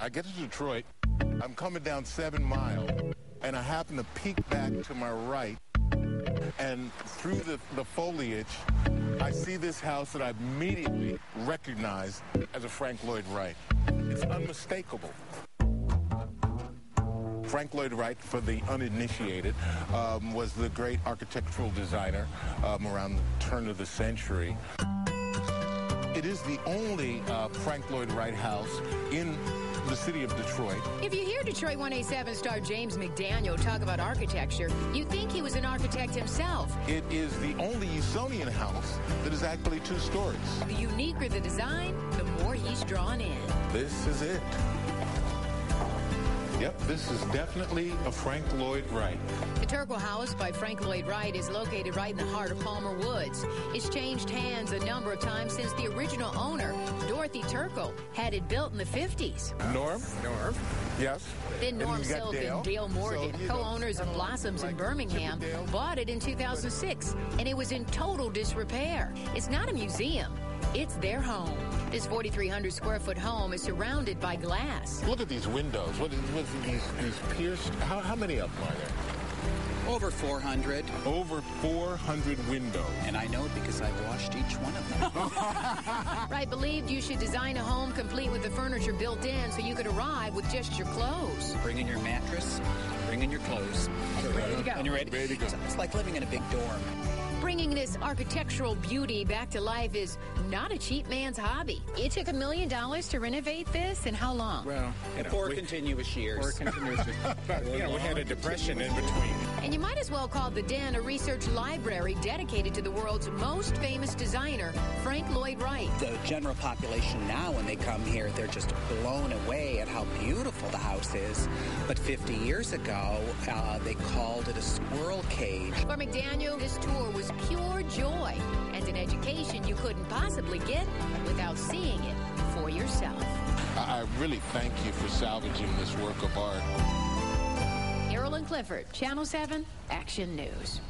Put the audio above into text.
I get to Detroit, I'm coming down 7 Mile, and I happen to peek back to my right, and through the foliage, I see this house that I immediately recognize as a Frank Lloyd Wright. It's unmistakable. Frank Lloyd Wright, for the uninitiated, was the great architectural designer around the turn of the century. It is the only Frank Lloyd Wright house in the city of Detroit. If you hear Detroit 1A7 star James McDaniel talk about architecture, you think he was an architect himself. It is the only Usonian house that is actually 2 stories. The uniquer the design, the more he's drawn in. This is it. Yep, this is definitely a Frank Lloyd Wright. The Turkle House by Frank Lloyd Wright is located right in the heart of Palmer Woods. It's changed hands a number of times since the original owner, Dorothy Turkle, had it built in the 50s. Norm? Yes. Then Norm Silva and Dale Morgan, co-owners of Blossoms in Birmingham, bought it in 2006, and it was in total disrepair. It's not a museum. It's their home. This 4,300 square foot home is surrounded by glass. Look at these windows. What these pierced? How many of them are there? Over 400. Over 400 windows. And I know it because I've washed each one of them. Wright believed you should design a home complete with the furniture built in so you could arrive with just your clothes. Bring in your mattress, bring in your clothes. And ready to go. And you're ready. Ready to go. It's like living in a big dorm. Bringing this architectural beauty back to life is not a cheap man's hobby. It took $1 million to renovate this, and how long? Well, 4 continuous years. 4 continuous years. But, we had a depression in between. And you might as well call the Den a research library dedicated to the world's most famous designer, Frank Lloyd Wright. The general population now, when they come here, they're just blown away at how beautiful the house is. But 50 years ago, they called it a squirrel cage. For McDaniel, this tour was pure joy and an education you couldn't possibly get without seeing it for yourself. I really thank you for salvaging this work of art. Carolyn Clifford, Channel 7 Action News.